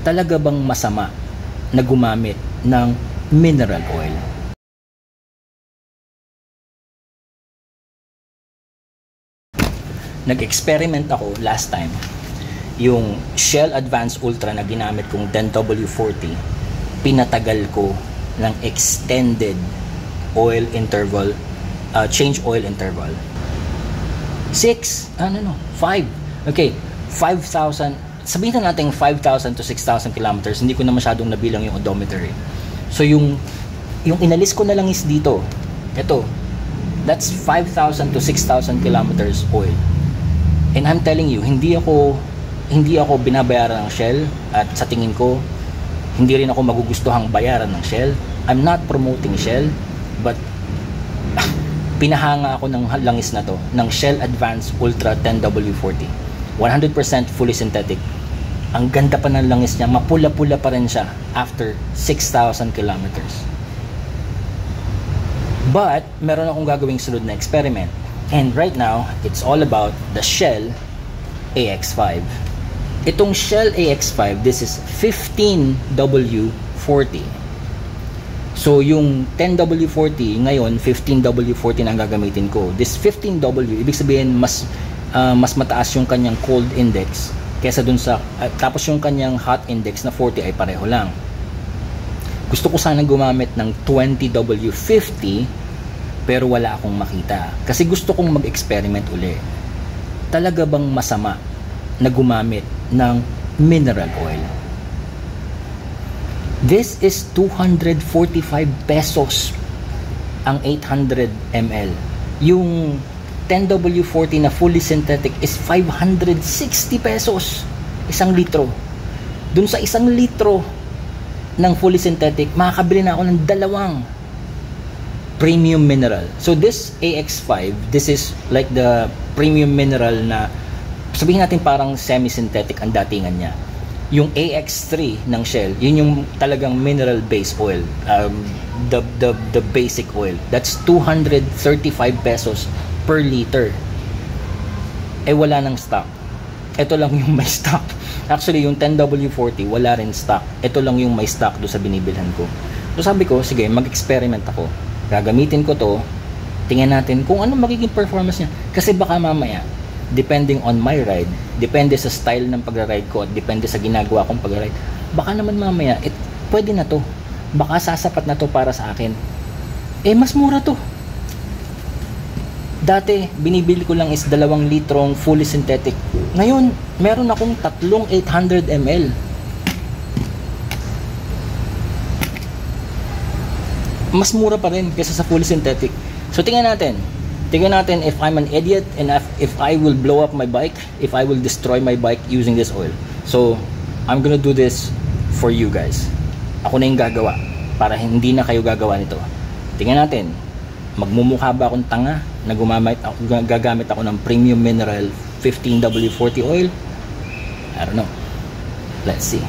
talaga bang masama na gumamit ng mineral oil? Nag-experiment ako last time. Yung Shell Advance Ultra na ginamit kong 10W40, pinatagal ko ng extended oil interval, change oil interval. 5. Okay, 5,000, sabihin na natin 5,000 to 6,000 kilometers. Hindi ko na masyadong nabilang yung odometer eh. So yung inalis ko na lang is dito. Ito, that's 5,000 to 6,000 kilometers oil. And I'm telling you, hindi ako binabayaran ng Shell, at sa tingin ko hindi rin ako magugustuhang bayaran ng Shell. I'm not promoting Shell, but pinahanga ako ng langis na to, ng Shell Advance Ultra 10W40. 100% fully synthetic. Ang ganda pa ng langis niya, mapula-pula pa rin siya after 6,000 kilometers. But meron akong gagawing sunod na experiment, and right now it's all about the Shell AX5. Itong Shell AX5, this is 15W40. So yung 10W40 ngayon, 15W40 na ang gagamitin ko. This 15W, ibig sabihin mas mataas yung kanyang cold index kaysa dun sa tapos yung kanyang hot index na 40 ay pareho lang. Gusto ko sanang gumamit ng 20W50, pero wala akong makita kasi gusto kong mag-experiment uli. Talaga bang masama na gumamit ng mineral oil? This is 245 pesos ang 800 ml. Yung 10W40 na fully synthetic is 560 pesos. 1 litro. Dun sa 1 litro ng fully synthetic, makakabili na ako ng 2 premium mineral. So this AX5, this is like the premium mineral na sabihin natin parang semi-synthetic ang datingan niya. Yung AX3 ng Shell, yun yung talagang mineral based oil, the basic oil. That's 235 pesos per liter. Eh wala nang stock. Ito lang yung may stock. Actually yung 10W40 wala rin stock. Ito lang yung may stock do sa binibilhan ko. So sabi ko, sige, mag-experiment ako. Gagamitin ko to, tingnan natin kung ano magiging performance niya. Kasi baka mamaya, depending on my ride, depende sa style ng pagra-ride ko at depende sa ginagawa kong pagra-ride, baka naman mamaya, pwede na to. Baka sasapat na to para sa akin. Eh, mas mura to. Dati, binibili ko lang is 2 litrong fully synthetic. Ngayon, meron akong 3 800 ml. Mas mura pa rin kaysa sa fully synthetic. So, tingnan natin if I'm an idiot and if I will blow up my bike, if I will destroy my bike using this oil. So, I'm gonna do this for you guys. Ako na yung gagawa para hindi na kayo gagawa nito. Tingnan natin, magmumukha ba akong tanga na gagamit ako ng premium mineral 15W40 oil? I don't know. Let's see.